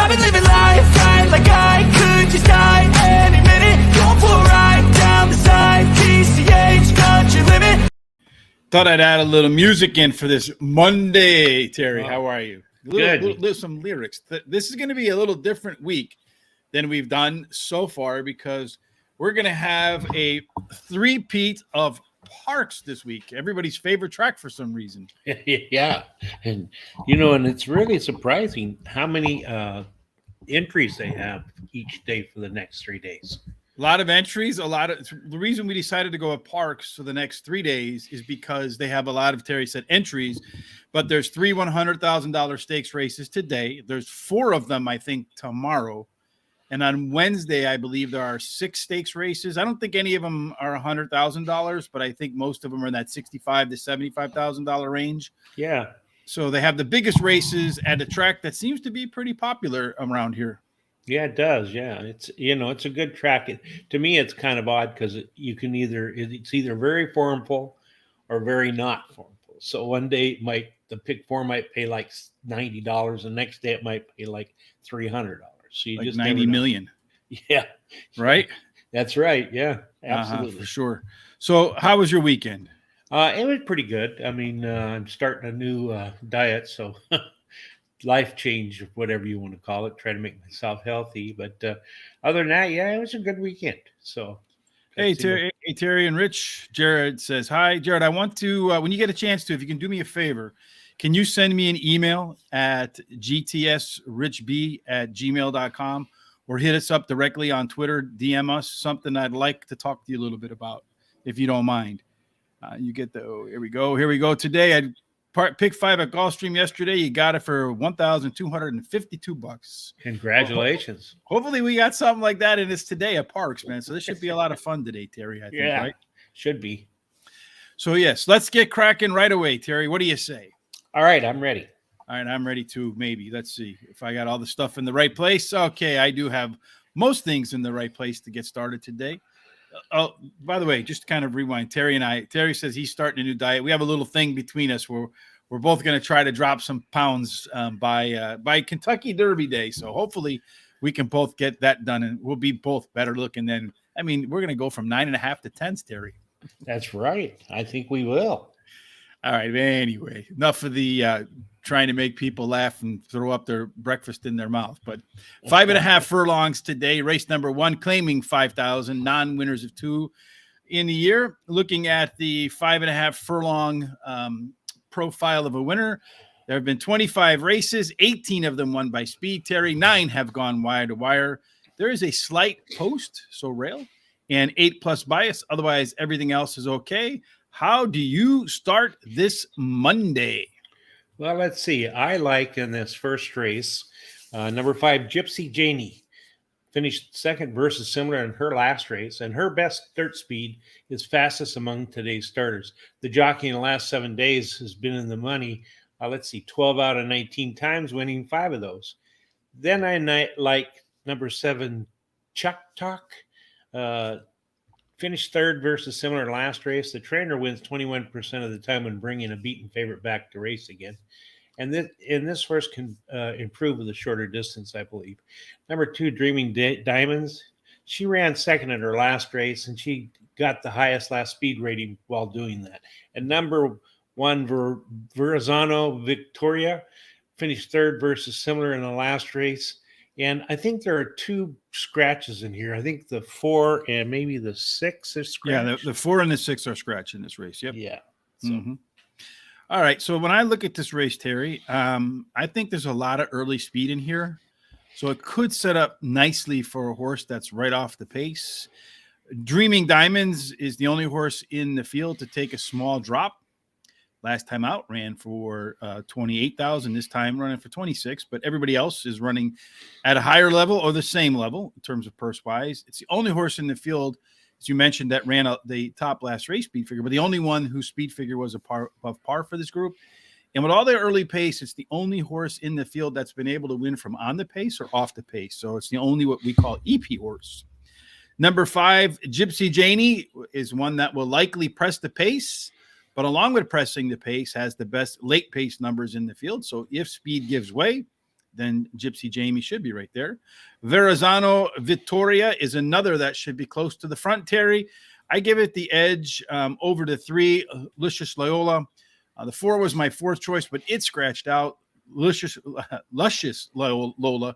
I've been living life right like I could just die any minute. Going for a ride down the side, PCH, country limit. Thought I'd add a little music in for this Monday, Terry. How are you? Good. Some lyrics. This is going to be a little different week than we've done so far because we're going to have a three-peat of Parx this week. Everybody's favorite track for some reason. Yeah. And, and it's really surprising how many entries they have each day for the next 3 days. A lot of entries, the reason we decided to go at Parx for the next 3 days is because they have a lot of, Terry said, entries, but there's 3 $100,000 stakes races today. There's 4 of them, I think, tomorrow. And on Wednesday, I believe there are 6 stakes races. I don't think any of them are $100,000, but I think most of them are in that $65,000 to $75,000 range. Yeah. So they have the biggest races at a track that seems to be pretty popular around here. Yeah, it does. Yeah, it's it's a good track. To me, it's kind of odd because it's either very formful or very not formful. So one day the pick 4 might pay like $90, the next day it might pay like $300. So you like just 90 million. Yeah, right. That's right. Yeah, absolutely, for sure. So how was your weekend? It was pretty good. I mean, I'm starting a new diet, so. Life change, whatever you want to call it, try to make myself healthy. But other than that, yeah, it was a good weekend. So, hey, Terry and Rich, Jared says, hi, Jared, I want to, when you get a chance to, if you can do me a favor, can you send me an email at gtsrichb@gmail.com or hit us up directly on Twitter, DM us something I'd like to talk to you a little bit about, if you don't mind. You get here we go. Today, I pick 5 at Gulfstream yesterday. You got it for $1,252. Congratulations. Hopefully we got something like that in this today at Parx, man. So this should be a lot of fun today, Terry, I think, right? Should be. So yes, let's get cracking right away, Terry. What do you say? All right, I'm ready. All right, I'm ready too, maybe. Let's see if I got all the stuff in the right place. Okay, I do have most things in the right place to get started today. Oh, by the way, just to kind of rewind, Terry says he's starting a new diet. We have a little thing between us where we're both going to try to drop some pounds by Kentucky Derby Day. So hopefully we can both get that done and we'll be both better looking than, we're going to go from 9.5 to 10s, Terry. That's right. I think we will. All right. Anyway, enough of the trying to make people laugh and throw up their breakfast in their mouth. But 5.5 furlongs today. Race number 1, claiming 5,000. Non-winners of 2 in the year. Looking at the 5.5 furlong profile of a winner, there have been 25 races. 18 of them won by speed. Terry, 9 have gone wire to wire. There is a slight post, so rail, and 8+ bias. Otherwise, everything else is okay. How do you start this Monday? Well, let's see. I like in this first race, number 5, Gypsy Janie. Finished second versus similar in her last race, and her best dirt speed is fastest among today's starters. The jockey in the last 7 days has been in the money, 12 out of 19 times, winning 5 of those. Then I like number 7, Chuck Talk. Finished third versus similar last race. The trainer wins 21% of the time when bringing a beaten favorite back to race again. And this horse can improve with a shorter distance, I believe. Number 2, Dreaming Diamonds. She ran second in her last race, and she got the highest last speed rating while doing that. And number 1, Verrazano Victoria, finished third versus similar in the last race. And I think there are 2 scratches in here. I think the 4 and maybe the 6 is scratched. Yeah, the 4 and the 6 are scratched in this race. Yep. Yeah. So. Mm-hmm. All right. So when I look at this race, Terry, I think there's a lot of early speed in here. So it could set up nicely for a horse that's right off the pace. Dreaming Diamonds is the only horse in the field to take a small drop. Last time out ran for 28,000. This time running for 26. But everybody else is running at a higher level or the same level in terms of purse wise. It's the only horse in the field, as you mentioned, that ran the top last race speed figure, but the only one whose speed figure was above par for this group. And with all their early pace, it's the only horse in the field that's been able to win from on the pace or off the pace. So it's the only what we call EP horse. Number 5, Gypsy Janie, is one that will likely press the pace, but along with pressing the pace, has the best late pace numbers in the field. So if speed gives way, then Gypsy Jamie should be right there. Verrazano Vittoria is another that should be close to the front, Terry. I give it the edge over the 3, Lucius Loyola. The 4 was my 4th choice, but it scratched out. Luscious Loyola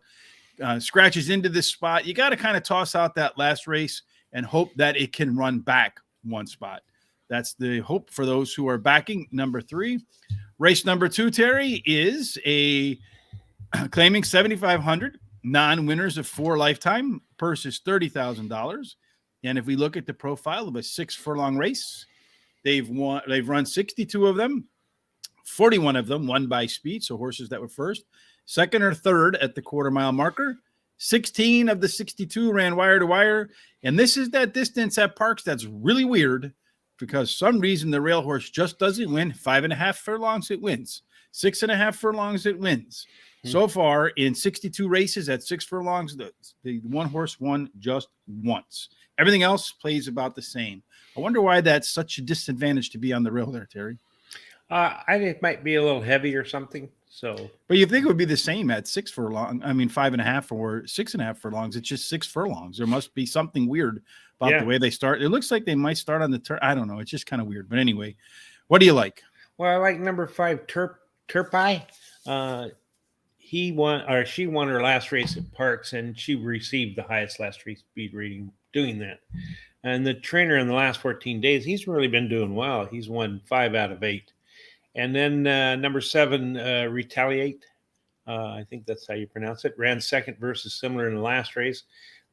scratches into this spot. You got to kind of toss out that last race and hope that it can run back one spot. That's the hope for those who are backing number 3. Race number 2, Terry, is a claiming 7,500 non-winners of 4 lifetime. Purse is $30,000. And if we look at the profile of a 6 furlong race, they've run 62 of them. 41 of them won by speed, so horses that were first, second, or third at the quarter-mile marker. 16 of the 62 ran wire to wire, and this is that distance at Parx that's really weird because some reason the rail horse just doesn't win. 5.5 furlongs, it wins. 6.5 furlongs, it wins. So far, in 62 races at 6 furlongs, the one horse won just once. Everything else plays about the same. I wonder why that's such a disadvantage to be on the rail there, Terry. I think it might be a little heavy or something. So, but you think it would be the same at 6 furlong? I mean, 5.5 or 6.5 furlongs. It's just 6 furlongs. There must be something weird about the way they start. It looks like they might start on the turn. I don't know. It's just kind of weird. But anyway, what do you like? Well, I like number 5, Turpai. She won her last race at Parx, and she received the highest last race speed rating doing that. And the trainer in the last 14 days, he's really been doing well. He's won 5 out of 8. And then number 7, Retaliate. I think that's how you pronounce it. Ran second versus similar in the last race.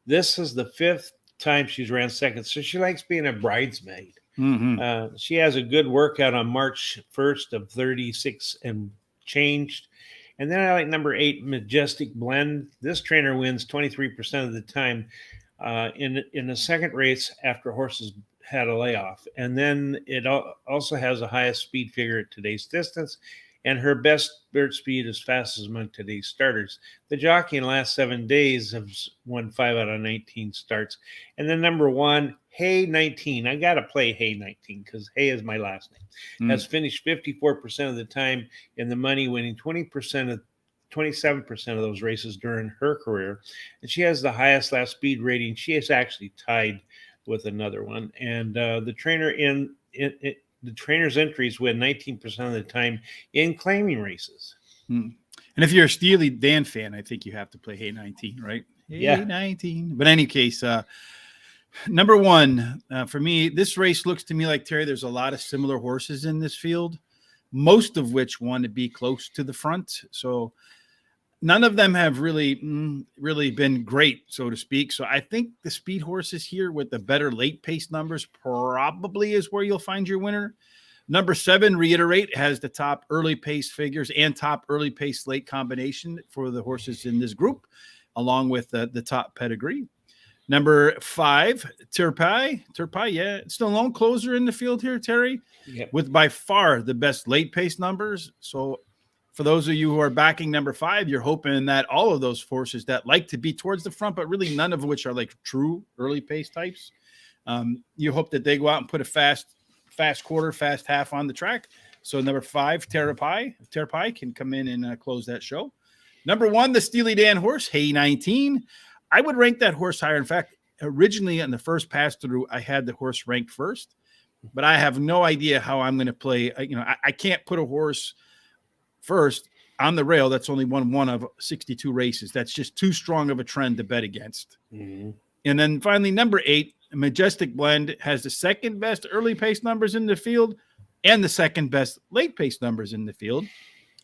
This is the 5th time she's ran second, so she likes being a bridesmaid. Mm-hmm. She has a good workout on March 1st of 36 and changed. And then I like number 8, Majestic Blend. This trainer wins 23% of the time in the second race after horses had a layoff. And then it also has the highest speed figure at today's distance, and her best bird speed is fastest among today's starters. The jockey in the last 7 days has won 5 out of 19 starts. And then number 1, Hey 19. I got to play Hey 19 because Hey is my last name. Has finished 54% of the time in the money, winning 27% of those races during her career. And she has the highest last speed rating. She is actually tied with another one. And the trainer's entries win 19% of the time in claiming races. And if you're a Steely Dan fan, I think you have to play Hey 19, right? Hey 19. But in any case, number 1, for me, this race looks to me like, Terry, there's a lot of similar horses in this field, most of which want to be close to the front. So none of them have really been great, so to speak. So I think the speed horses here with the better late pace numbers probably is where you'll find your winner. Number 7, Reiterate, has the top early pace figures and top early pace late combination for the horses in this group, along with the top pedigree. Number 5, Turpai, it's the lone closer in the field here, Terry, with by far the best late pace numbers. So for those of you who are backing number 5, you're hoping that all of those horses that like to be towards the front, but really none of which are like true early pace types, you hope that they go out and put a fast quarter, fast half on the track. So number 5, Turpai can come in and close that show. Number 1, the Steely Dan horse, Hey 19. I would rank that horse higher. In fact, originally in the first pass through, I had the horse ranked first, but I have no idea how I'm going to play. I can't put a horse first on the rail that's only won 1 of 62 races. That's just too strong of a trend to bet against. And then finally, number 8, Majestic Blend, has the second best early pace numbers in the field and the second best late pace numbers in the field.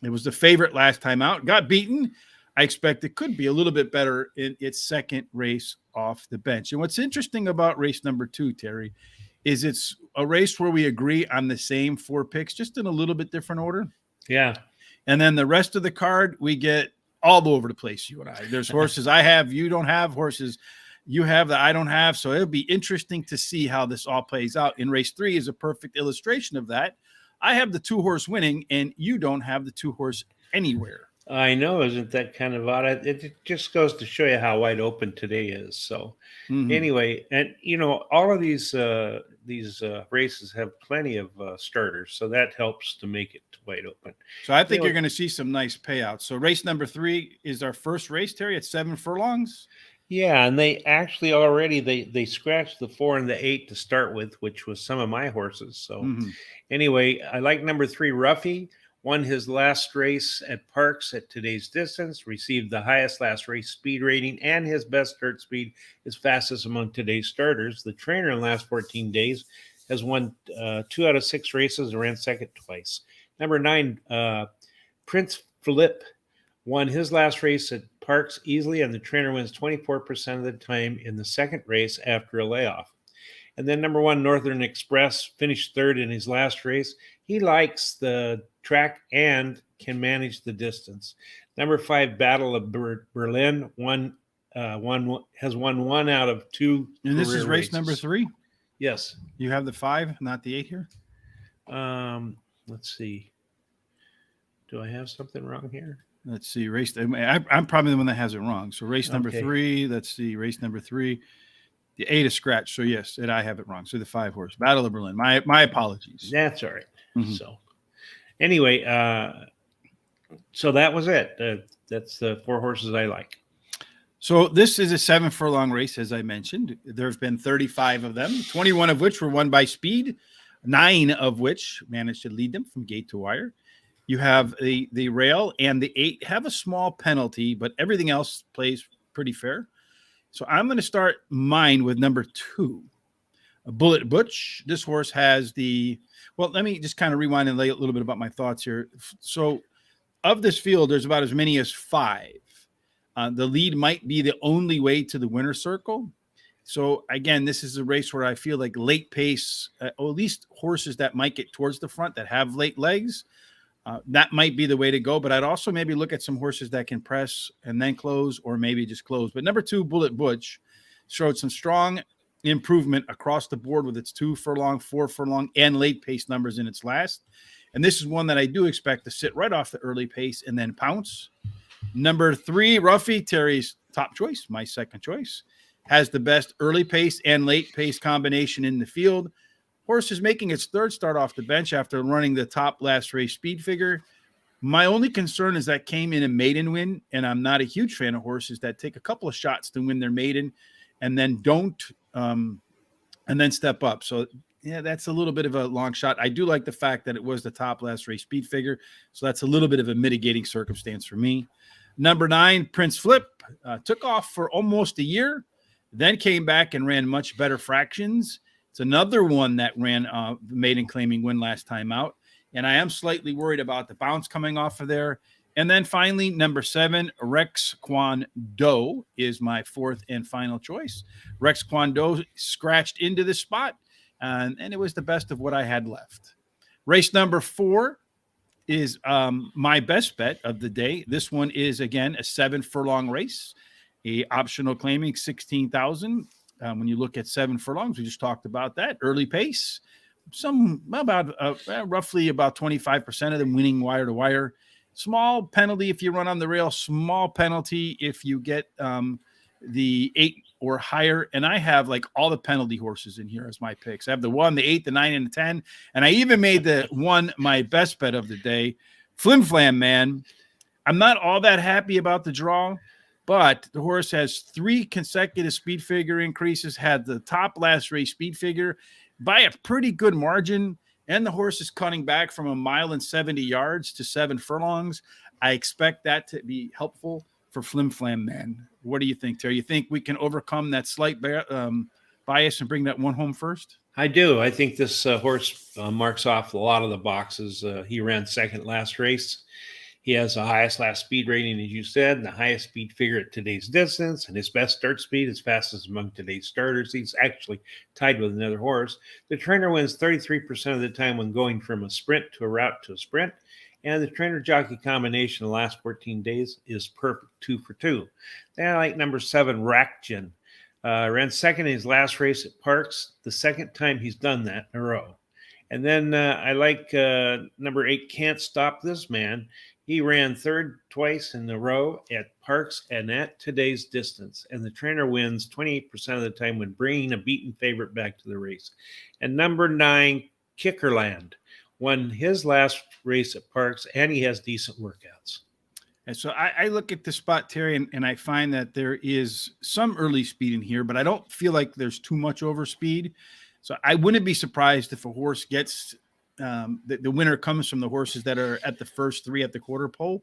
It was the favorite last time out, got beaten. I expect it could be a little bit better in its second race off the bench. And what's interesting about race number 2, Terry, is it's a race where we agree on the same 4 picks, just in a little bit different order. Yeah. And then the rest of the card, we get all over the place, you and I. There's horses I have, you don't have, horses you have that I don't have. So it'll be interesting to see how this all plays out. In race 3 is a perfect illustration of that. I have the 2 horse winning, and you don't have the 2 horse anywhere. I know, isn't that kind of odd? It just goes to show you how wide open today is. So anyway, and all of these these races have plenty of starters, so that helps to make it wide open. So I think you're going to see some nice payouts. So race number 3 is our first race, Terry, at 7 furlongs. Yeah, and they actually already they scratched the 4 and the 8 to start with, which was some of my horses. So anyway, I like number 3, Ruffy. Won his last race at Parx at today's distance, received the highest last race speed rating and his best start speed is fastest among today's starters. The trainer in the last 14 days has won 2 out of 6 races and ran second twice. Number 9, Prince Philip won his last race at Parx easily, and the trainer wins 24% of the time in the second race after a layoff. And then number 1, Northern Express, finished third in his last race. He likes the track and can manage the distance. Number 5, Battle of Berlin, has won 1 out of 2. And this is race races. number 3? Yes. You have the 5, not the 8 here? Let's see. Do I have something wrong here? Let's see. I'm probably the one that has it wrong. So race number 3, let's see. Race number 3. The 8 is scratched. So yes, and I have it wrong. So the 5 horse, Battle of Berlin. My apologies. That's all right. So anyway, so that was it. That's the 4 horses I like. So this is a 7 furlong race, as I mentioned. There's been 35 of them, 21 of which were won by speed, 9 of which managed to lead them from gate to wire. You have the rail and the 8 have a small penalty, but everything else plays pretty fair. So I'm going to start mine with number 2, Bullet Butch. This horse has let me just kind of rewind and lay a little bit about my thoughts here. So of this field, there's about as many as 5. The lead might be the only way to the winner's circle. So again, this is a race where I feel like late pace, or at least horses that might get towards the front that have late legs, that might be the way to go. But I'd also maybe look at some horses that can press and then close, or maybe just close. But number 2, Bullet Butch, showed some strong improvement across the board with its 2 furlong, 4 furlong, and late pace numbers in its last. And this is one that I do expect to sit right off the early pace and then pounce. Number 3, Ruffy, Terry's top choice, my second choice, has the best early pace and late pace combination in the field. Horse is making its 3rd start off the bench after running the top last race speed figure. My only concern is that came in a maiden win, and I'm not a huge fan of horses that take a couple of shots to win their maiden and then don't and then step up. So yeah, that's a little bit of a long shot. I do like the fact that it was the top last race speed figure, so that's a little bit of a mitigating circumstance for me. Number 9, Prince Flip, took off for almost a year, then came back and ran much better fractions. It's another one that ran the maiden claiming win last time out. And I am slightly worried about the bounce coming off of there. And then finally, number 7, Rex Kwon Do is my 4th and final choice. Rex Kwon Do scratched into this spot, and it was the best of what I had left. Race number 4 is my best bet of the day. This one is, again, a 7 furlong race, a optional claiming 16,000. When you look at 7 furlongs, we just talked about that. Early pace, roughly about 25% of them winning wire to wire. Small penalty if you run on the rail, small penalty if you get the 8 or higher. And I have like all the penalty horses in here as my picks. I have the 1, the 8, the 9, and the 10. And I even made the 1 my best bet of the day. Flim Flam, man. I'm not all that happy about the draw, but the horse has 3 consecutive speed figure increases, had the top last race speed figure by a pretty good margin, and the horse is cutting back from 1 mile and 70 yards to 7 furlongs. I expect that to be helpful for Flim Flam, man. What do you think, Terry? You think we can overcome that slight bias and bring that one home first? I do. I think this horse marks off a lot of the boxes. He ran second last race. He has the highest last speed rating, as you said, and the highest speed figure at today's distance, and his best start speed is fastest among today's starters. He's actually tied with another horse. The trainer wins 33% of the time when going from a sprint to a route to a sprint, and the trainer-jockey combination in the last 14 days is perfect, 2 for 2. Then I like number 7, Rakjen. Ran second in his last race at Parx, the second time he's done that in a row. And then I like number 8, Can't Stop This Man. He ran third twice in a row at Parx and at today's distance, and the trainer wins 28% of the time when bringing a beaten favorite back to the race. And number 9, Kickerland, won his last race at Parx, and he has decent workouts. And so I look at the spot, Terry, and I find that there is some early speed in here, but I don't feel like there's too much over speed. So I wouldn't be surprised if a horse gets the winner comes from the horses that are at the first 3 at the quarter pole.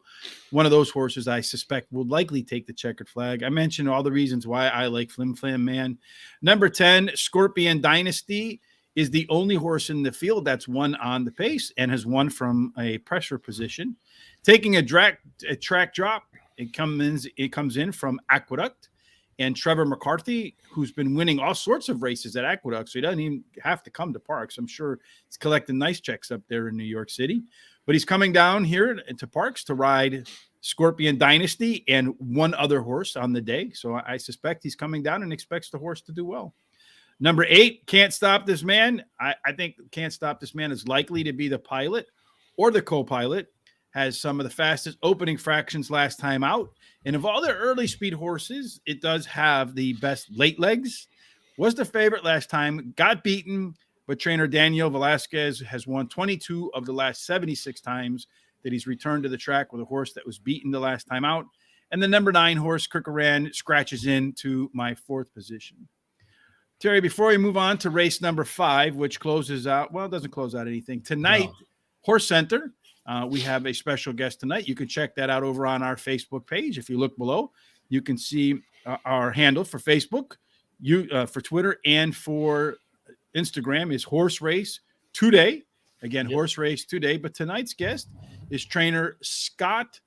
One of those horses I suspect will likely take the checkered flag. I mentioned all the reasons why I like Flim Flam Man. Number 10, Scorpion Dynasty, is the only horse in the field that's won on the pace and has won from a pressure position. Taking a track drop, it comes in from Aqueduct. And Trevor McCarthy, who's been winning all sorts of races at Aqueduct, so he doesn't even have to come to Parx. I'm sure he's collecting nice checks up there in New York City. But he's coming down here to Parx to ride Scorpion Dynasty and one other horse on the day. So I suspect he's coming down and expects the horse to do well. Number 8, Can't Stop This Man. I think Can't Stop This Man is likely to be the pilot or the co-pilot. Has some of the fastest opening fractions last time out. And of all the early speed horses, it does have the best late legs. Was the favorite last time, got beaten, but trainer Daniel Velasquez has won 22 of the last 76 times that he's returned to the track with a horse that was beaten the last time out. And the number 9 horse, Kirkaran, scratches into my 4th position. Terry, before we move on to race number 5, which closes out, well, it doesn't close out anything. Tonight, no. Horse Center. We have a special guest tonight. You can check that out over on our Facebook page. If you look below, you can see our handle for Facebook, for Twitter, and for Instagram is Horse Race Today. Again, yep. Horse Race Today. But tonight's guest is trainer Scott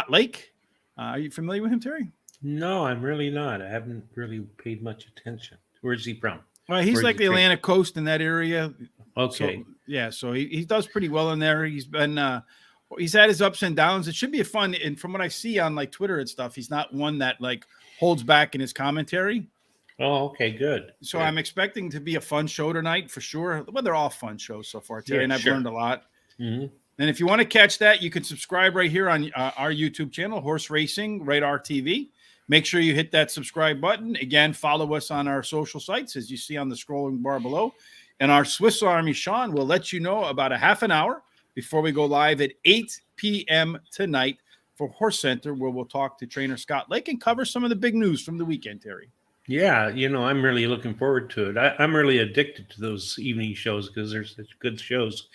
Lake. Are you familiar with him, Terry? No, I'm really not. I haven't really paid much attention. Where's he from? Well, he's like the Atlantic coast in that area. Okay. So he does pretty well in there. He's been he's had his ups and downs. It should be a fun, and from what I see on like Twitter and stuff, he's not one that like holds back in his commentary. Oh, okay, good. So I'm expecting to be a fun show tonight for sure. Well, they're all fun shows so far, Terry, and I've learned a lot. Mm-hmm. And if you want to catch that, you can subscribe right here on our YouTube channel, Horse Racing Radar TV. Make sure you hit that subscribe button. Again, follow us on our social sites, as you see on the scrolling bar below. And our Swiss Army Sean will let you know about a half an hour before we go live at 8 p.m. tonight for Horse Center, where we'll talk to trainer Scott Lake and cover some of the big news from the weekend, Terry. Yeah, I'm really looking forward to it. I'm really addicted to those evening shows because they're such good shows.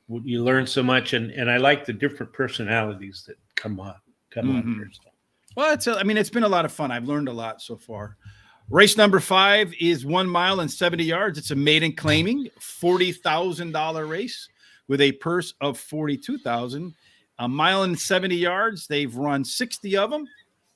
You learn so much, and I like the different personalities that come on here. So. Well, it's been a lot of fun. I've learned a lot so far. Race number 5 is 1 mile and 70 yards. It's a maiden claiming $40,000 race with a purse of $42,000. A mile and 70 yards. They've run 60 of them,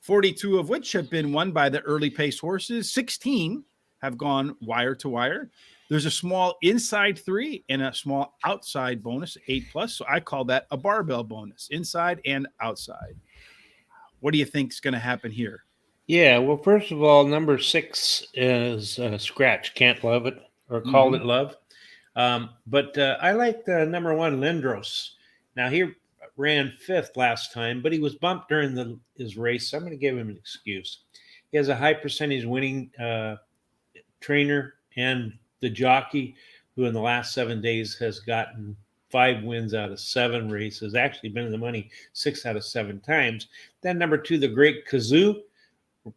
42 of which have been won by the early pace horses. 16 have gone wire to wire. There's a small inside 3 and a small outside bonus, 8+. So I call that a barbell bonus, inside and outside. What do you think is going to happen here? Yeah, well, first of all, number 6 is Scratch. Can't Love It, or Call It Love. But I like the number 1, Lindros. Now, he ran 5th last time, but he was bumped during his race, so I'm going to give him an excuse. He has a high percentage winning trainer and the jockey, who in the last 7 days has gotten 5 wins out of 7 races, actually been in the money 6 out of 7 times. Then number 2, the Great Kazoo.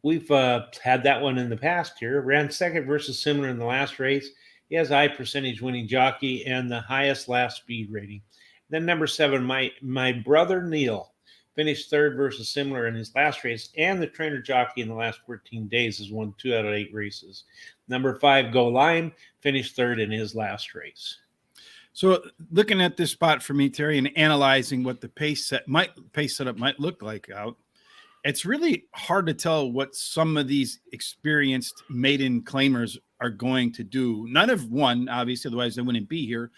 We've had that one in the past here. Ran 2nd versus Similar in the last race. He has a high percentage winning jockey and the highest last speed rating. Then number 7, my brother Neil, finished 3rd versus Similar in his last race, and the trainer jockey in the last 14 days has won 2 out of 8 races. Number 5, Go Lime, finished 3rd in his last race. So looking at this spot for me, Terry, and analyzing what the pace setup might look like out, it's really hard to tell what some of these experienced maiden claimers are going to do. None have won, obviously, otherwise they wouldn't be here.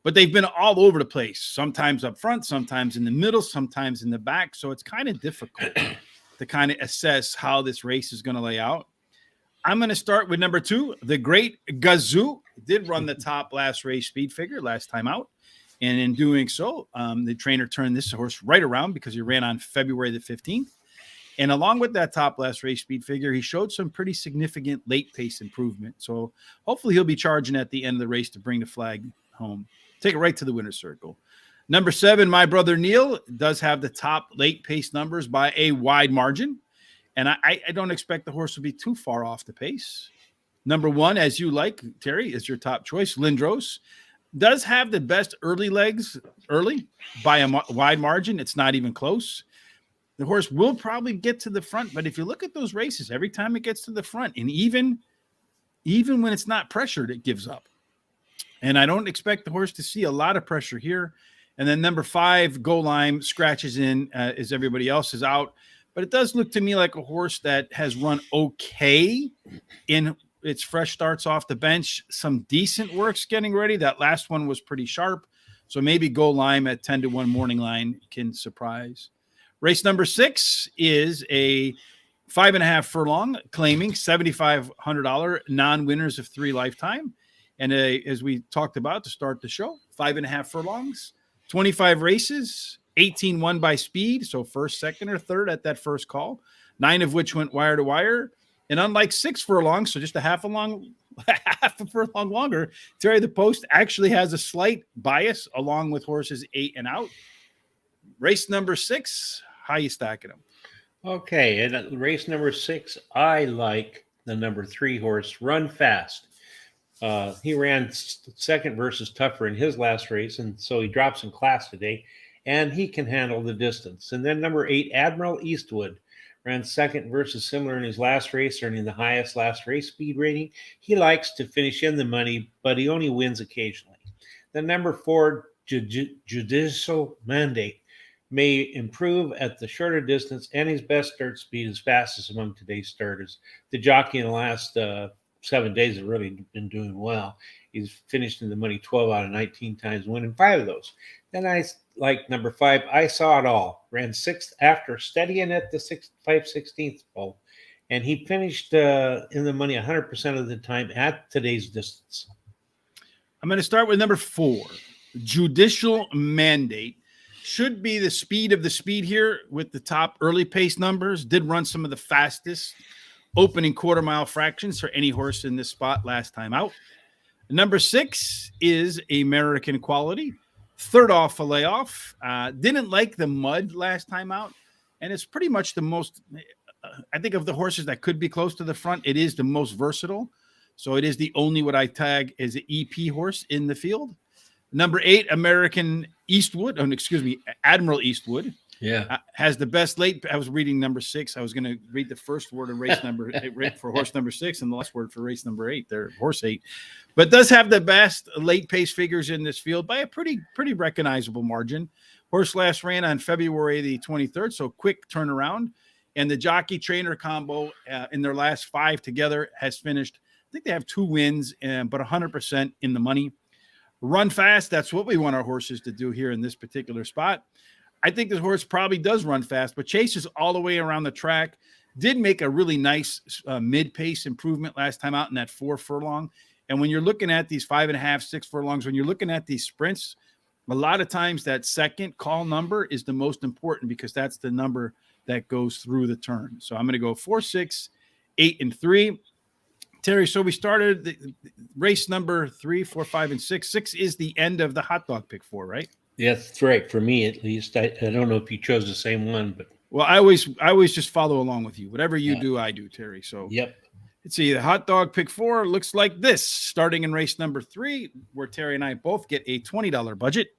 But they've been all over the place, sometimes up front, sometimes in the middle, sometimes in the back. So it's kind of difficult to kind of assess how this race is going to lay out. I'm going to start with number 2, the Great Gazoo. Did run the top last race speed figure last time out. And in doing so, the trainer turned this horse right around because he ran on February the 15th. And along with that top last race speed figure, he showed some pretty significant late pace improvement. So hopefully he'll be charging at the end of the race to bring the flag home. Take it right to the winner's circle. Number 7, My Brother Neil, does have the top late pace numbers by a wide margin. And I don't expect the horse to be too far off the pace. Number 1, as you like, Terry, is your top choice. Lindros does have the best early legs early by a wide margin. It's not even close. The horse will probably get to the front, but if you look at those races, every time it gets to the front, and even when it's not pressured, it gives up. And I don't expect the horse to see a lot of pressure here. And then number 5, Go Lime, scratches in as everybody else is out. But it does look to me like a horse that has run okay in its fresh starts off the bench. Some decent works getting ready. That last one was pretty sharp. So maybe Go Lime at 10-1 morning line can surprise. Race number 6 is a 5.5 furlong, claiming $7,500 non-winners of 3 lifetime. And as we talked about to start the show, 5.5 furlongs, 25 races, 18 won by speed. So first, second, or third at that first call, 9 of which went wire to wire. And unlike 6 furlongs, so just a half a furlong longer, Terry, the Post actually has a slight bias along with horses 8 and out. Race number 6, how you stacking them? Okay, and race number 6, I like the number 3 horse, Run Fast. He ran second versus Tougher in his last race, and so he drops in class today, and he can handle the distance. And then number 8, Admiral Eastwood, ran second versus Similar in his last race, earning the highest last race speed rating. He likes to finish in the money, but he only wins occasionally. The number 4, Judicial Mandate, may improve at the shorter distance, and his best start speed is fastest among today's starters. The jockey in the last 7 days have really been doing well. He's finished in the money 12 out of 19 times, winning 5 of those. Then I like number 5, I Saw It All. Ran 6th after studying at the 5/16th pole, and he finished in the money 100% of the time at today's distance. I'm going to start with number 4, Judicial Mandate. Should be the speed of the speed here with the top early pace numbers. Did run some of the fastest opening quarter mile fractions for any horse in this spot last time out. Number 6 is American Quality. Third off a layoff. Didn't like the mud last time out. And it's pretty much the most, I think, of the horses that could be close to the front, it is the most versatile. So it is the only what I tag as an EP horse in the field. Number 8, Admiral Eastwood. Yeah. Has the best late. I was reading number 6. I was going to read the first word of race number 8 for horse number 6 and the last word for race number 8. There, horse 8, but does have the best late pace figures in this field by a pretty recognizable margin. Horse last ran on February the 23rd, so quick turnaround. And the jockey trainer combo in their last 5 together has finished. I think they have 2 wins, but 100% in the money. Run fast. That's what we want our horses to do here in this particular spot. I think this horse probably does run fast, but chases all the way around the track. Did make a really nice mid-pace improvement last time out in that 4 furlong. And when you're looking at these 5.5, 6 furlongs, when you're looking at these sprints, a lot of times that second call number is the most important because that's the number that goes through the turn. So I'm going to go 4, 6, 8, and 3. Terry, so we started the race number 3, 4, 5, and 6. 6 is the end of the hot dog pick 4, right? Yeah, that's right. For me, at least. I don't know if you chose the same one, but well, I always just follow along with you. Whatever you do, I do, Terry. So yep. Let's see. The hot dog pick 4 looks like this. Starting in race number 3, where Terry and I both get a $20 budget,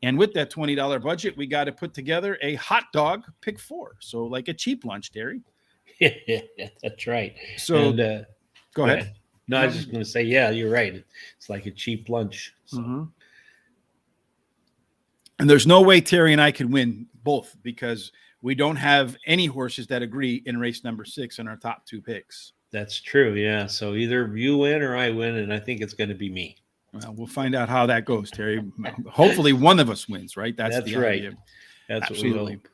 and with that $20 budget, we got to put together a hot dog pick 4. So like a cheap lunch, Terry. Yeah, that's right. So. And, go ahead. No, I was just going to say, yeah, you're right. It's like a cheap lunch. So. Mm-hmm. And there's no way Terry and I could win both because we don't have any horses that agree in race number 6 in our top 2 picks. That's true. Yeah. So either you win or I win, and I think it's going to be me. Well, we'll find out how that goes, Terry. Hopefully one of us wins, right? That's the right. idea. That's Absolutely. what we hope.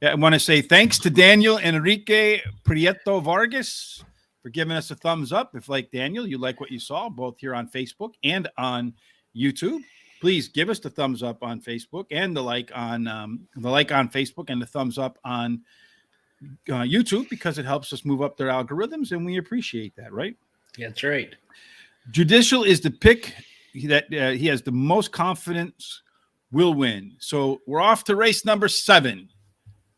Yeah, I want to say thanks to Daniel Enrique Prieto Vargas for giving us a thumbs up. If, like Daniel, you like what you saw, both here on Facebook and on YouTube. please give us the thumbs up on Facebook and the like on Facebook and the thumbs up on YouTube, because it helps us move up their algorithms, and we appreciate that, right? That's right. Judicial is the pick that he has the most confidence will win. So we're off to race number 7,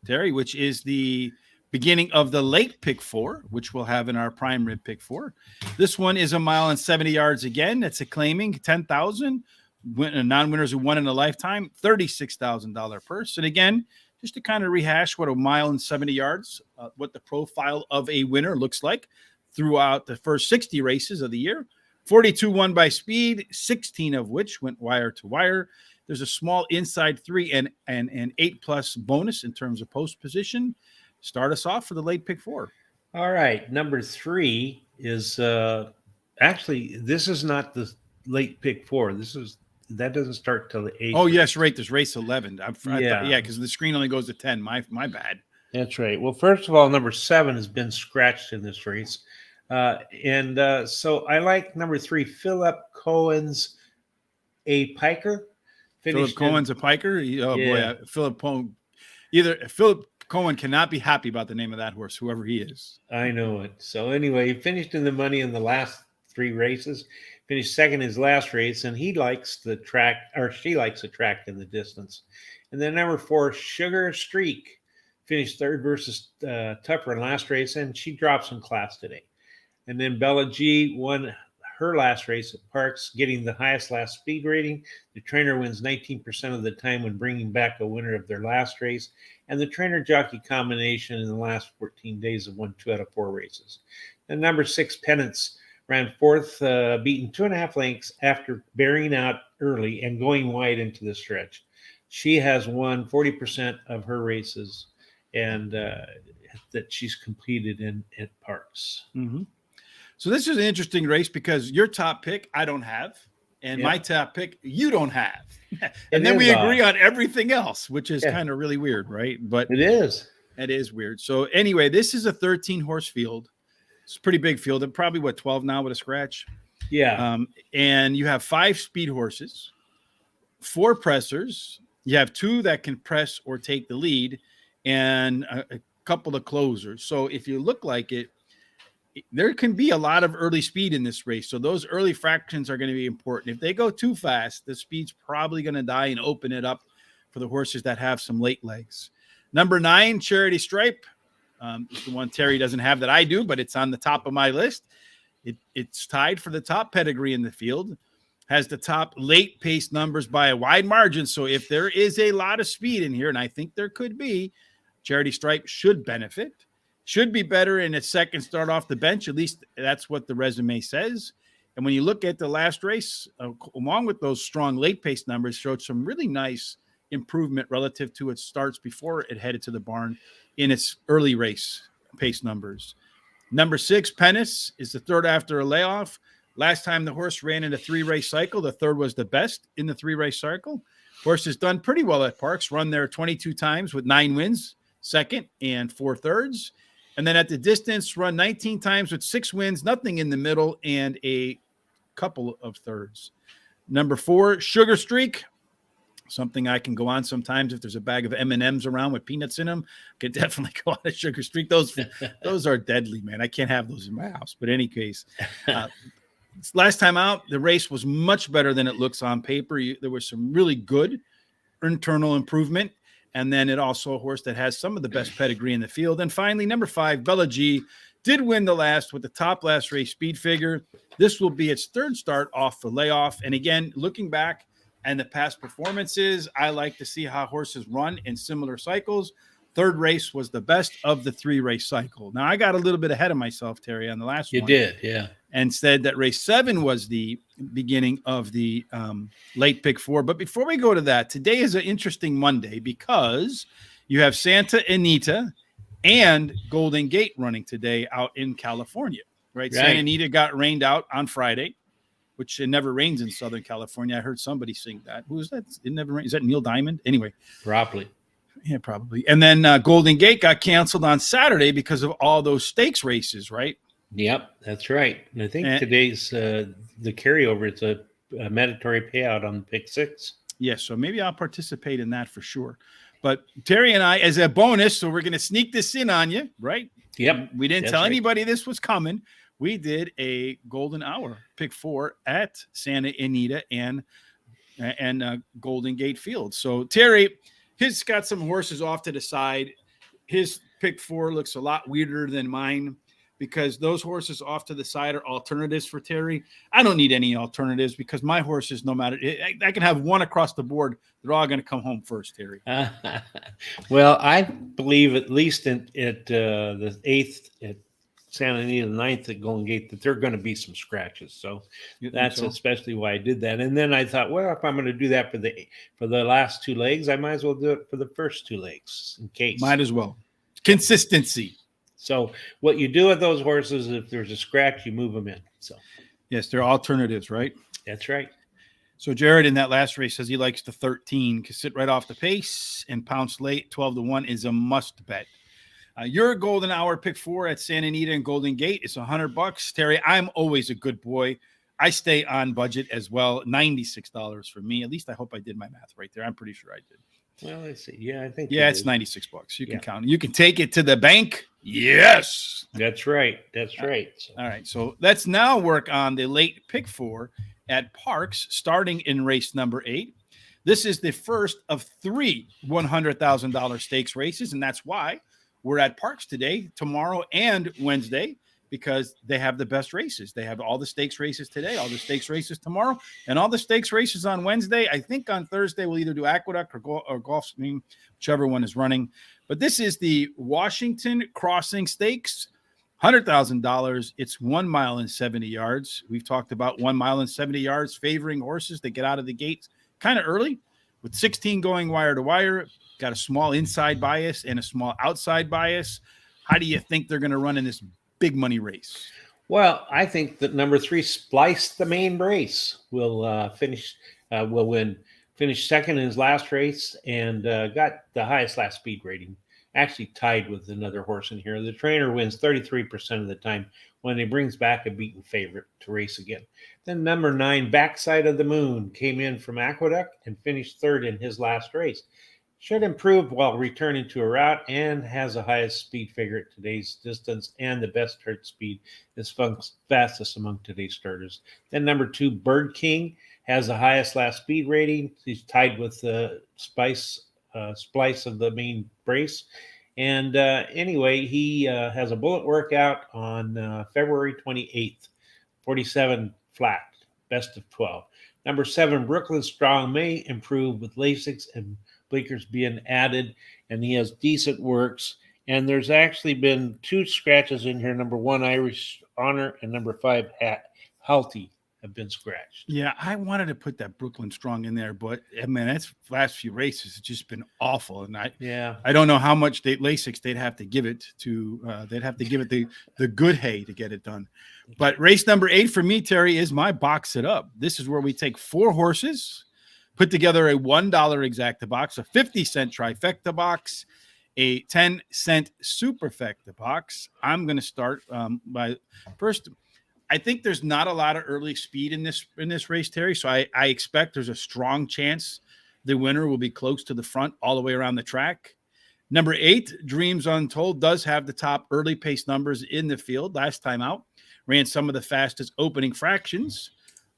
Terry, which is the beginning of the late pick 4, which we'll have in our prime rib pick 4. This one is 1 mile and 70 yards again. It's a claiming 10,000. Non-winners who won in a lifetime, $36,000 purse. And again, just to kind of rehash what 1 mile and 70 yards, what the profile of a winner looks like throughout the first 60 races of the year. 42 won by speed, 16 of which went wire to wire. There's a small inside 3 and 8+ bonus in terms of post position. Start us off for the late pick 4. All right. Number 3 is actually, this is not the late pick 4. That doesn't start till the 8th. Oh, yes, right. There's race 11. Yeah, because the screen only goes to 10. My bad. That's right. Well, first of all, number 7 has been scratched in this race. So I like number 3, Philip Cohen's A Piker. Philip Cohen's a piker. Philip Cohen cannot be happy about the name of that horse, whoever he is. I know it. So anyway, he finished in the money in the last 3 races. Finished second in his last race, and he likes the track, or she likes the track in the distance. And then number 4, Sugar Streak, finished third versus Tupper in last race, and she dropped some class today. And then Bella G won her last race at Parx, getting the highest last speed rating. The trainer wins 19% of the time when bringing back a winner of their last race. And the trainer-jockey combination in the last 14 days have won 2 out of 4 races. And number 6, Penance, ran 4th, beaten 2.5 lengths after bearing out early and going wide into the stretch. She has won 40% of her races, and that she's completed at Parx. Mm-hmm. So this is an interesting race because your top pick I don't have, and my top pick you don't have. And then we agree on everything else, which is kind of really weird, right? But it is. It is weird. So anyway, this is a 13-horse field. It's a pretty big field. And probably 12 now with a scratch. Yeah. And you have 5 speed horses, 4 pressers. You have 2 that can press or take the lead, and a couple of closers. So if you look like it, there can be a lot of early speed in this race. So those early fractions are going to be important. If they go too fast, the speed's probably going to die and open it up for the horses that have some late legs. Number 9, Charity Stripe. It's the one Terry doesn't have that I do, but it's on the top of my list. It's tied for the top pedigree in the field, has the top late pace numbers by a wide margin. So if there is a lot of speed in here, and I think there could be, Charity Stripe should benefit. Should be better in its second start off the bench. At least that's what the resume says. And when you look at the last race, along with those strong late pace numbers, showed some really nice improvement relative to its starts before it headed to the barn in its early race pace numbers. Number 6, Penance, is the third after a layoff. Last time the horse ran in a 3-race cycle, the third was the best in the 3-race cycle. Horse has done pretty well at Parx, run there 22 times with 9 wins, second and 4 thirds. And then at the distance, run 19 times with 6 wins, nothing in the middle, and a couple of thirds. Number 4, Sugar Streak, something I can go on sometimes if there's a bag of M&Ms around with peanuts in them. I could definitely go on a Sugar Streak. Those are deadly, man. I can't have those in my house. But in any case, last time out, the race was much better than it looks on paper. There was some really good internal improvement. And then it also a horse that has some of the best pedigree in the field. And finally, number 5, Bella G, did win the last with the top last race speed figure. This will be its third start off the layoff. And again, looking back and the past performances, I like to see how horses run in similar cycles. Third race was the best of the 3-race cycle. Now, I got a little bit ahead of myself, Terry, on the last one. You did, yeah. And said that race 7 was the beginning of the late pick 4. But before we go to that, today is an interesting Monday because you have Santa Anita and Golden Gate running today out in California, right? Santa Anita got rained out on Friday, which it never rains in Southern California. I heard somebody sing that. Who is that? It never rains. Is that Neil Diamond? Anyway. Probably. Yeah, probably. And then Golden Gate got canceled on Saturday because of all those stakes races, right? Yep, that's right. And I think today's the carryover. It's a mandatory payout on the pick six. Yes, so maybe I'll participate in that for sure. But Terry and I, as a bonus, so we're going to sneak this in on you, right? Yep. We didn't That's tell right. anybody this was coming. We did a golden hour pick 4 at Santa Anita and Golden Gate Field. So Terry, he's got some horses off to the side. His pick 4 looks a lot weirder than mine because those horses off to the side are alternatives for Terry. I don't need any alternatives because my horses, no matter, I can have one across the board. They're all going to come home first, Terry. Well, I believe at least at the 8th at Santa Anita, the 9th at Golden Gate, that there are going to be some scratches. So that's especially why I did that. And then I thought, well, if I'm going to do that for the last 2 legs, I might as well do it for the first 2 legs in case. Might as well. Consistency. So what you do with those horses, if there's a scratch, you move them in. So yes, they're alternatives, right? That's right. So Jared in that last race says he likes the 13, can sit right off the pace and pounce late. 12-1 is a must bet. Your golden hour pick 4 at Santa Anita and Golden Gate is $100. Terry, I'm always a good boy. I stay on budget as well. $96 for me. At least I hope I did my math right there. I'm pretty sure I did. Well, let's see. Yeah, I think. Yeah, it's $96. You can count it. You can take it to the bank. Yes. That's right. That's right. So. All right. So let's now work on the late pick 4 at Parx, starting in race number 8. This is the first of 3 $100,000 stakes races, and that's why we're at Parx today, tomorrow, and Wednesday, because they have the best races. They have all the stakes races today, all the stakes races tomorrow, and all the stakes races on Wednesday. I think on Thursday we'll either do Aqueduct or Gulfstream, whichever one is running. But this is the Washington Crossing Stakes, $100,000. It's 1 mile and 70 yards. We've talked about 1 mile and 70 yards favoring horses that get out of the gates kind of early, with 16 going wire to wire. Got a small inside bias and a small outside bias. How do you think they're going to run in this big money race? Well, I think that number 3, Splice the Main Brace, will win. Finished second in his last race and got the highest last speed rating. Actually tied with another horse in here. The trainer wins 33% of the time when he brings back a beaten favorite to race again. Then number 9, Backside of the Moon, came in from Aqueduct and finished third in his last race. Should improve while returning to a route and has the highest speed figure at today's distance and the best start speed, is fastest among today's starters. Then number 2, Bird King, has the highest last speed rating. He's tied with the Splice of the Main Brace. And anyway, he has a bullet workout on February 28th, 47 flat, best of 12. Number 7, Brooklyn Strong, may improve with Lasix and blinkers being added, and he has decent works. And there's actually been 2 scratches in here. Number 1, Irish Honor, and number 5, Halty, have been scratched. Yeah, I wanted to put that Brooklyn Strong in there, but I mean, that's last few races. It's just been awful, and I don't know how much Lasix they'd have to give it to. They'd have to give it the good hay to get it done. But race number 8 for me, Terry, is my box it up. This is where we take 4 horses, put together a $1 exacta box, a 50-cent trifecta box, a 10-cent superfecta box. I'm going to start by first. I think there's not a lot of early speed in this race, Terry. So I expect there's a strong chance the winner will be close to the front all the way around the track. Number 8, Dreams Untold, does have the top early pace numbers in the field. Last time out, ran some of the fastest opening fractions.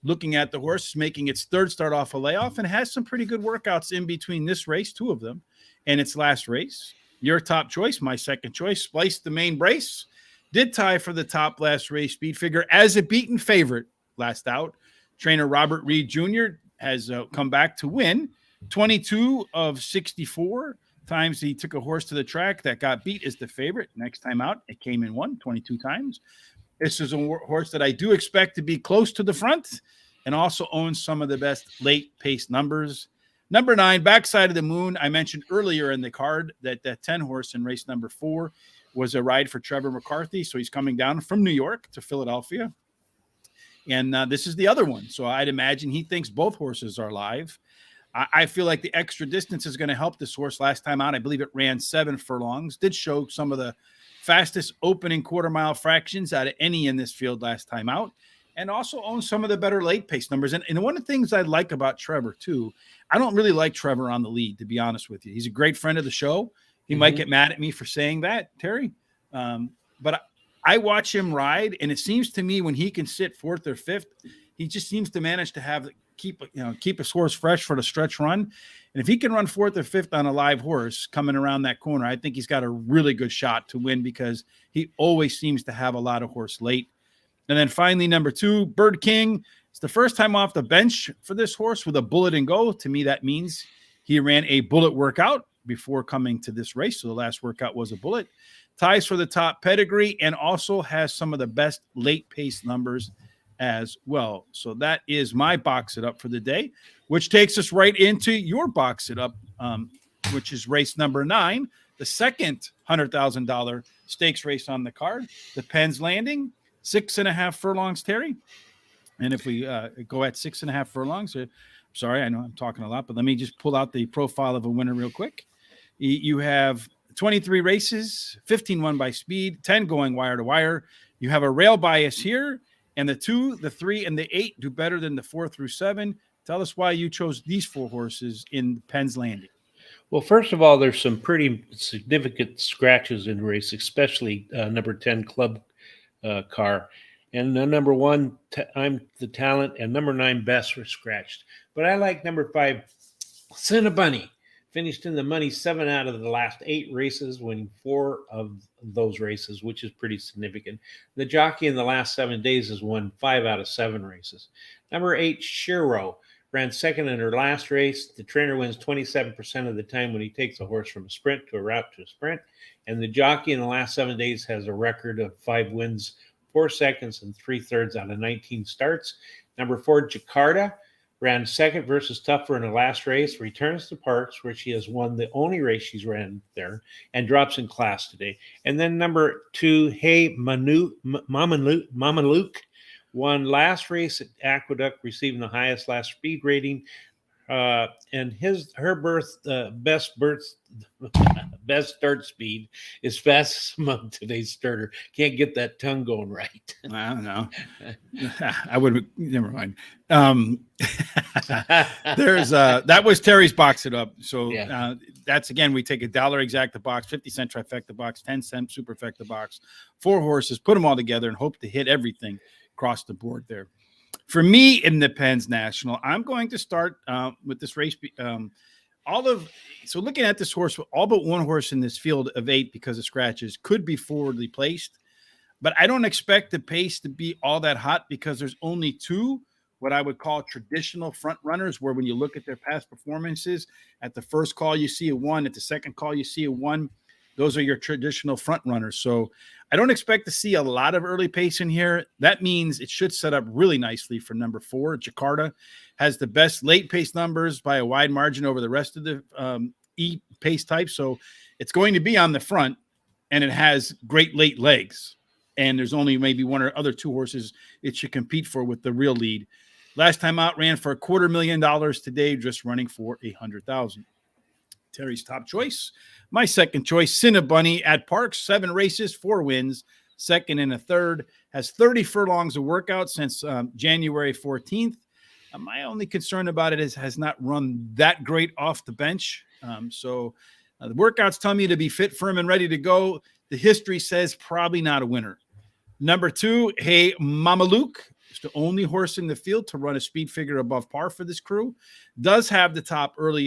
Looking at the horse, making its third start off a layoff, and has some pretty good workouts in between this race, 2 of them, and its last race. Your top choice, my second choice, Splice the Main Brace, did tie for the top last race speed figure as a beaten favorite last out. Trainer Robert Reed Jr. has come back to win 22 of 64 times he took a horse to the track that got beat as the favorite. Next time out, it came in 22 times. This is a horse that I do expect to be close to the front and also owns some of the best late pace numbers. Number 9, Backside of the Moon. I mentioned earlier in the card that 10 horse in race number 4 was a ride for Trevor McCarthy. So he's coming down from New York to Philadelphia. And this is the other one. So I'd imagine he thinks both horses are live. I feel like the extra distance is going to help this horse. Last time out, I believe it ran 7 furlongs. Did show some of the fastest opening quarter mile fractions out of any in this field last time out. and also owns some of the better late pace numbers. And one of the things I like about Trevor too, I don't really like Trevor on the lead, to be honest with you. He's a great friend of the show. He might get mad at me for saying that, Terry. But I watch him ride, and it seems to me when he can sit fourth or fifth, he just seems to manage to keep his horse fresh for the stretch run. And if he can run fourth or fifth on a live horse coming around that corner, I think he's got a really good shot to win because he always seems to have a lot of horse late. And then finally, number 2, Bird King. It's the first time off the bench for this horse with a bullet and go. To me, that means he ran a bullet workout before coming to this race. So the last workout was a bullet. Ties for the top pedigree and also has some of the best late pace numbers as well. So that is my box it up for the day, which takes us right into your box it up, which is race number 9, the second $100,000 stakes race on the card, the Penn's Landing. 6.5 furlongs, Terry. And if we go at 6.5 furlongs, sorry, I know I'm talking a lot, but let me just pull out the profile of a winner real quick. You have 23 races, 15 won by speed, 10 going wire to wire. You have a rail bias here, and the 2, the 3, and the 8 do better than the 4 through 7. Tell us why you chose these 4 horses in Penn's Landing. Well, first of all, there's some pretty significant scratches in the race, especially number 10 Club Car, and number 1 I'm the Talent, and number 9 Best were scratched. But I like number 5 Cinnabunny. Finished in the money 7 out of the last 8 races, winning 4 of those races, which is pretty significant. The jockey in the last 7 days has won 5 out of 7 races. Number 8 Shiro ran second in her last race. The trainer wins 27% of the time when he takes a horse from a sprint to a route to a sprint. And the jockey in the last 7 days has a record of 5 wins, 4 seconds, and 3/3 out of 19 starts. Number 4, Jakarta, ran second versus Tougher in the last race, returns to Parx, where she has won the only race she's ran there, and drops in class today. And then number 2, Hey Mamaluke, won last race at Aqueduct, receiving the highest last speed rating. And best start speed is fastest among today's starter. Can't get that tongue going right. I don't know. I would never mind. That was Terry's box it up. So that's again, we take $1 exacta box, 50-cent trifecta box, 10-cent superfecta box, 4 horses, put them all together and hope to hit everything across the board there. For me in the Penn's National, I'm going to start with this race. So looking at this horse, all but 1 horse in this field of 8 because of scratches could be forwardly placed, but I don't expect the pace to be all that hot because there's only 2 what I would call traditional front runners, where when you look at their past performances, at the first call you see a 1, at the second call you see a 1. Those are your traditional front runners. So I don't expect to see a lot of early pace in here. That means it should set up really nicely for number 4. Jakarta has the best late pace numbers by a wide margin over the rest of the E pace type. So it's going to be on the front, and it has great late legs. And there's only maybe 1 or other 2 horses it should compete for with the real lead. Last time out ran for $250,000 today, just running for $100,000. Terry's top choice. My second choice, Cinnabunny at Parx, 7 races, 4 wins, second and a third, has 30 furlongs of workout since January 14th. My only concern about it is has not run that great off the bench. So the workouts tell me to be fit, firm, and ready to go. The history says probably not a winner. Number 2, Hey Mamaluke. It's the only horse in the field to run a speed figure above par for this crew. Does have the top early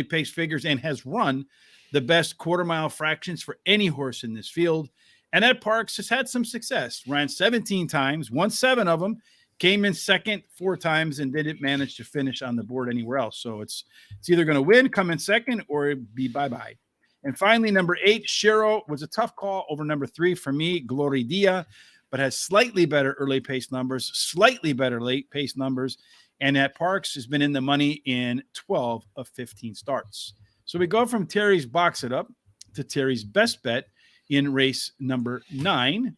pace figures and has run the best quarter-mile fractions for any horse in this field. And at Parx has had some success. Ran 17 times, won 7 of them, came in second 4 times, and didn't manage to finish on the board anywhere else. So it's either going to win, come in second, or be bye-bye. And finally, number 8, Shiro, was a tough call over number 3 for me, Gloridia, but has slightly better early pace numbers, slightly better late pace numbers, and at Parx has been in the money in 12 of 15 starts. So we go from Terry's box it up to Terry's best bet in race number 10,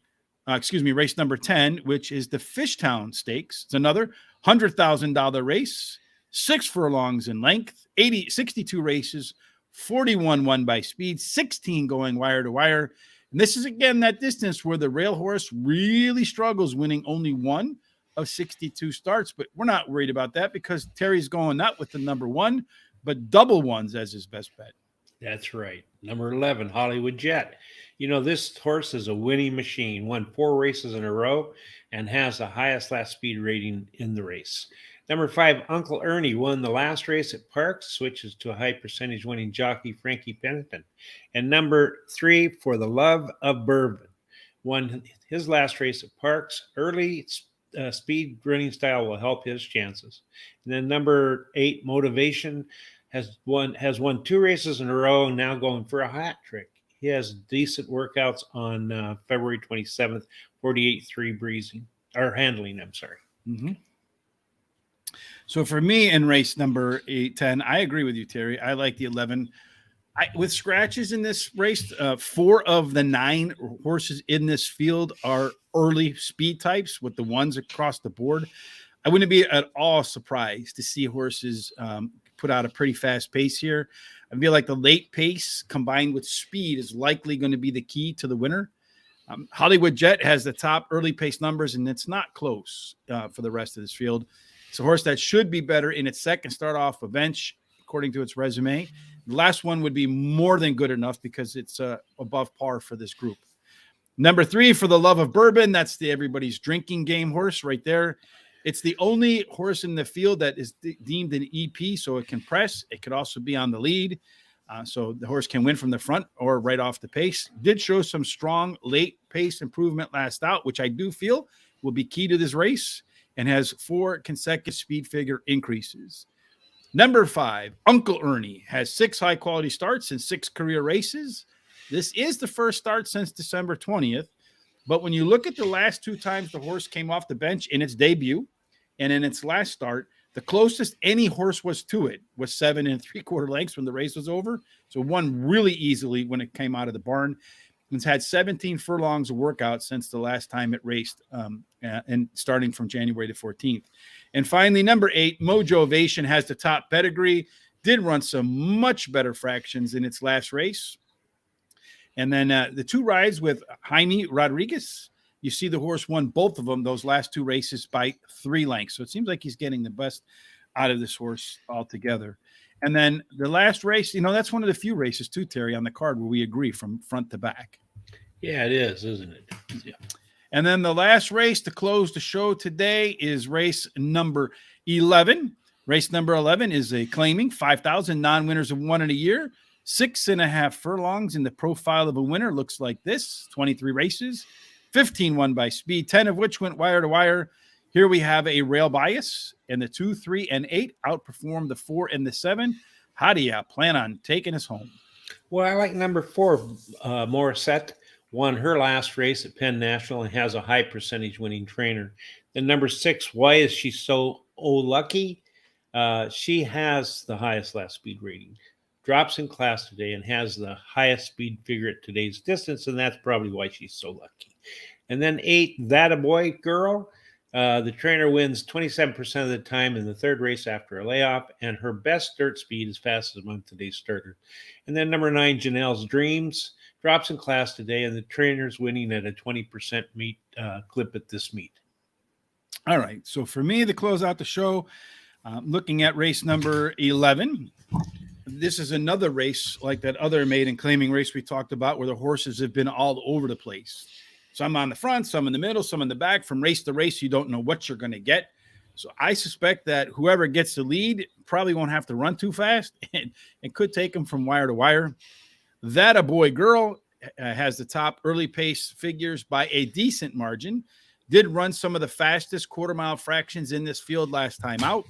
which is the Fishtown Stakes. It's another $100,000 race, 6 furlongs in length, 62 races, 41 won by speed, 16 going wire to wire. And this is, again, that distance where the rail horse really struggles, winning only 1 of 62 starts. But we're not worried about that because Terry's going not with the number 1, but double ones as his best bet. That's right. Number 11, Hollywood Jet. This horse is a winning machine, won 4 races in a row, and has the highest last speed rating in the race. Number 5, Uncle Ernie won the last race at Parx, switches to a high percentage winning jockey, Frankie Pennington. And number 3, For the Love of Bourbon, won his last race at Parx. Early speed running style will help his chances. And then number 8, Motivation, has won 2 races in a row and now going for a hat trick. He has decent workouts on February 27th, 48-3 breezing or handling. I'm sorry. Mm-hmm. So for me in race number 10, I agree with you, Terry. I like the 11. With scratches in this race, 4 of the 9 horses in this field are early speed types with the ones across the board. I wouldn't be at all surprised to see horses put out a pretty fast pace here. I feel like the late pace combined with speed is likely going to be the key to the winner. Hollywood Jet has the top early pace numbers, and it's not close for the rest of this field. It's a horse that should be better in its second start off a bench, according to its resume. The last one would be more than good enough because it's above par for this group. Number 3, For the Love of Bourbon. That's the everybody's drinking game horse right there. It's the only horse in the field that is deemed an EP, so it can press. It could also be on the lead. So the horse can win from the front or right off the pace. Did show some strong late pace improvement last out, which I do feel will be key to this race, and has 4 consecutive speed figure increases. Number 5, Uncle Ernie, has 6 high-quality starts in 6 career races. This is the first start since December 20th. But when you look at the last 2 times the horse came off the bench in its debut and in its last start, the closest any horse was to it was 7 3/4 lengths when the race was over. So won really easily when it came out of the barn. It's had 17 furlongs of workout since the last time it raced, and starting from January the 14th. And finally, number 8, Mojo Ovation, has the top pedigree, did run some much better fractions in its last race. And then the 2 rides with Jaime Rodriguez, you see the horse won both of them, those last 2 races, by 3 lengths. So it seems like he's getting the best out of this horse altogether. And then the last race, that's one of the few races too, Terry, on the card where we agree from front to back. Yeah, it is, isn't it? Yeah. And then the last race to close the show today is race number 11. Race number 11 is a claiming 5,000 non-winners have won in a year. 6.5 furlongs in the profile of a winner looks like this: 23 races, 15 won by speed, 10 of which went wire to wire. Here we have a rail bias, and the 2, 3, and 8 outperformed the 4 and the 7. How do you plan on taking us home? Well, I like number 4, Morissette, won her last race at Penn National and has a high percentage winning trainer. Then number 6, Why Is She So Lucky? She has the highest last speed rating. Drops in class today and has the highest speed figure at today's distance, and that's probably why she's so lucky. And then 8, That a Boy Girl. The trainer wins 27% of the time in the 3rd race after a layoff, and her best dirt speed is fastest among today's starter. And then number 9, Janelle's Dreams, drops in class today, and the trainer's winning at a 20% meet clip at this meet. All right. So for me, to close out the show, looking at race number 11, this is another race like that other maiden claiming race we talked about, where the horses have been all over the place. Some on the front, some in the middle, some in the back. From race to race, you don't know what you're going to get. So I suspect that whoever gets the lead probably won't have to run too fast and could take them from wire to wire. That a Boy Girl has the top early pace figures by a decent margin. Did run some of the fastest quarter-mile fractions in this field last time out,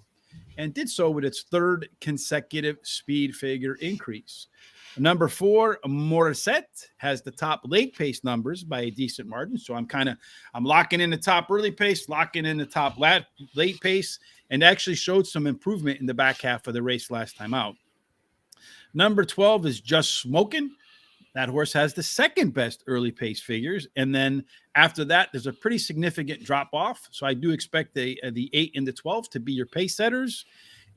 and did so with its 3rd consecutive speed figure increase. Number 4, Morissette, has the top late pace numbers by a decent margin. So I'm locking in the top early pace, locking in the top late pace, and actually showed some improvement in the back half of the race last time out. Number 12 is Just Smoking. That horse has the 2nd best early pace figures. And then after that, there's a pretty significant drop off. So I do expect the 8 and the 12 to be your pace setters.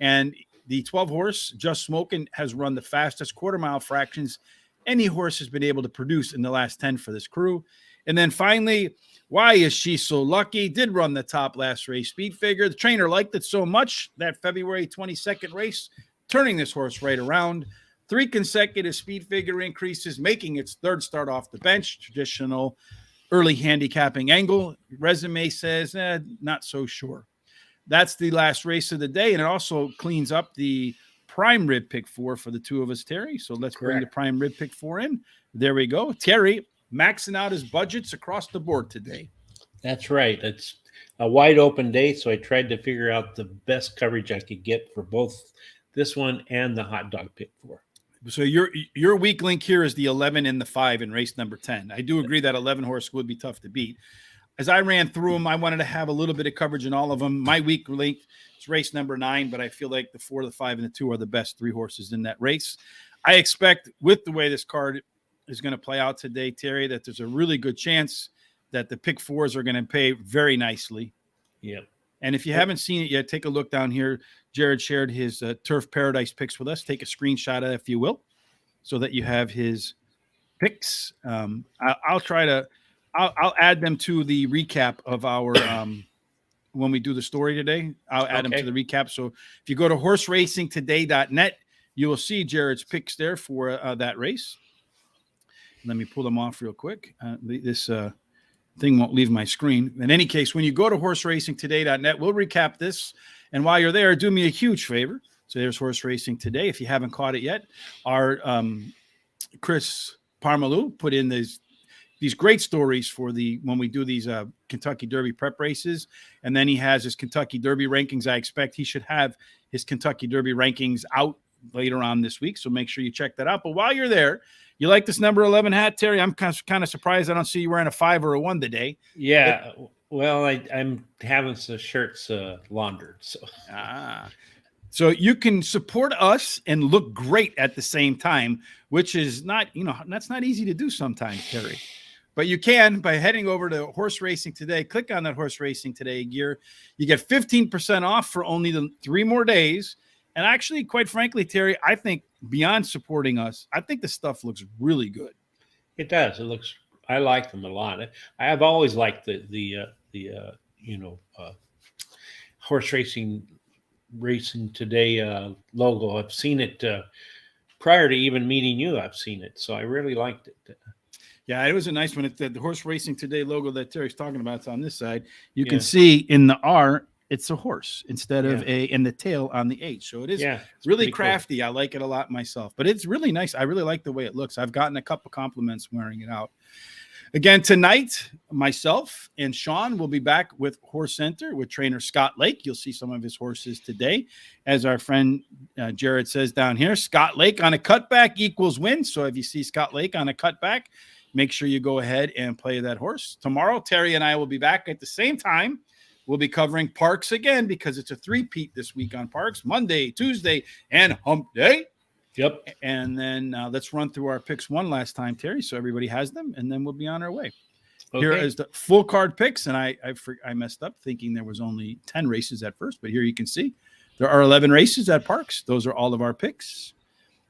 And the 12 horse, Just Smoking, has run the fastest quarter-mile fractions any horse has been able to produce in the last 10 for this crew. And then finally, Why Is She So Lucky? Did run the top last race speed figure. The trainer liked it so much that February 22nd race, turning this horse right around. 3 consecutive speed figure increases, making its third start off the bench. Traditional early handicapping angle. Resume says, not so sure. That's the last race of the day, and it also cleans up the prime rib pick 4 for the two of us, Terry. So let's bring the prime rib pick 4 in. There we go. Terry maxing out his budgets across the board today. That's right. It's a wide open day, so I tried to figure out the best coverage I could get for both this one and the hot dog pick 4. So your weak link here is the 11 and the 5 in race number 10. I do agree that 11 horse would be tough to beat. As I ran through them, I wanted to have a little bit of coverage in all of them. My weak link is race number 9, but I feel like the 4, the 5, and the 2 are the best 3 horses in that race. I expect, with the way this card is going to play out today, Terry, that there's a really good chance that the pick 4s are going to pay very nicely. Yep. And if you haven't seen it yet, take a look down here. Jared shared his Turf Paradise picks with us. Take a screenshot of it, if you will, so that you have his picks. I'll add them to the recap of our when we do the story today. I'll add them to the recap. So if you go to horseracingtoday.net, you will see Jared's picks there for that race. Let me pull them off real quick. This thing won't leave my screen. In any case, when you go to horseracingtoday.net, we'll recap this. And while you're there, do me a huge favor. So there's Horse Racing Today. If you haven't caught it yet, our Chris Parmalou put in these great stories for when we do these Kentucky Derby prep races. And then he has his Kentucky Derby rankings. I expect he should have his Kentucky Derby rankings out later on this week. So make sure you check that out. But while you're there, you like this number 11 hat, Terry? I'm kind of surprised I don't see you wearing a 5 or a 1 today. Yeah. Well, I'm having the shirts laundered. So you can support us and look great at the same time, which is not, that's not easy to do sometimes, Terry. But you can by heading over to Horse Racing Today. Click on that Horse Racing Today gear. You get 15% off for only the 3 more days. And actually, quite frankly, Terry, I think beyond supporting us, I think the stuff looks really good. It does. I like them a lot. I have always liked the Horse Racing Today logo. I've seen it prior to even meeting you. I've seen it, so I really liked it. Yeah, it was a nice one. It's the Horse Racing Today logo that Terry's talking about. It's on this side. You can see in the R, it's a horse instead of in the tail on the H. So it is really crafty. Cool. I like it a lot myself, but it's really nice. I really like the way it looks. I've gotten a couple compliments wearing it out. Again, tonight, myself and Sean will be back with Horse Center with trainer Scott Lake. You'll see some of his horses today. As our friend Jared says down here, Scott Lake on a cutback equals win. So if you see Scott Lake on a cutback, make sure you go ahead and play that horse. Tomorrow, Terry and I will be back at the same time. We'll be covering Parx again because it's a 3-peat this week on Parx, Monday, Tuesday, and Hump Day. Yep. And then let's run through our picks one last time, Terry, so everybody has them, and then we'll be on our way. Okay. Here is the full card picks, and I messed up thinking there was only 10 races at first, but here you can see there are 11 races at Parx. Those are all of our picks.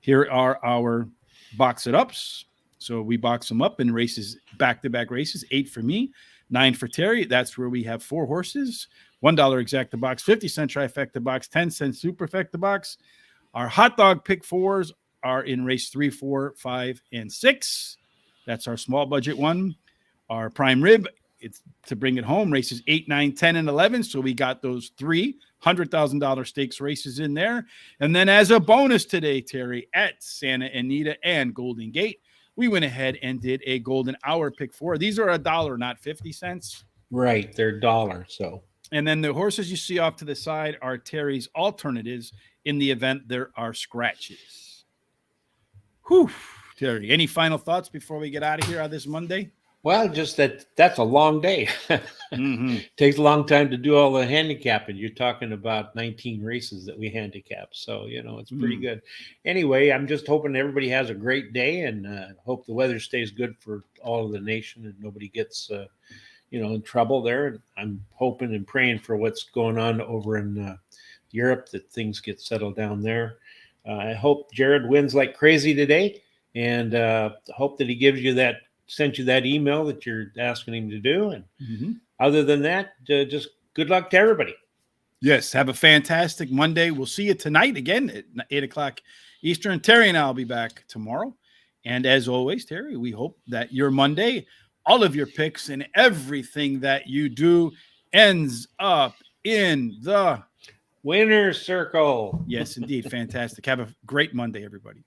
Here are our box it ups. So we box them up in races, back-to-back races, 8 for me, 9 for Terry. That's where we have 4 horses, $1 exacta box, 50-cent trifecta box, 10-cent superfecta box. Our hot dog pick 4s are in race 3, 4, 5, and 6. That's our small budget one. Our prime rib, it's to bring it home, races 8, 9, 10, and 11. So we got those 3 $100,000 stakes races in there. And then as a bonus today, Terry, at Santa Anita and Golden Gate, we went ahead and did a golden hour pick 4. These are $1, not 50 cents. Right. They're $1. So, and then the horses you see off to the side are Terry's alternatives in the event there are scratches. Whew, Terry, any final thoughts before we get out of here on this Monday? Well, just that's a long day. Takes a long time to do all the handicapping. You're talking about 19 races that we handicap. So, it's pretty good. Anyway, I'm just hoping everybody has a great day and hope the weather stays good for all of the nation and nobody gets, in trouble there. I'm hoping and praying for what's going on over in Europe, that things get settled down there. I hope Jared wins like crazy today. and hope that he sent you that email that you're asking him to do. And other than that, just good luck to everybody. Yes, have a fantastic Monday. We'll see you tonight again at 8 o'clock Eastern. Terry and I will be back tomorrow. And as always, Terry, we hope that your Monday, all of your picks and everything that you do ends up in the winner's circle. Yes, indeed. Fantastic. Have a great Monday, everybody.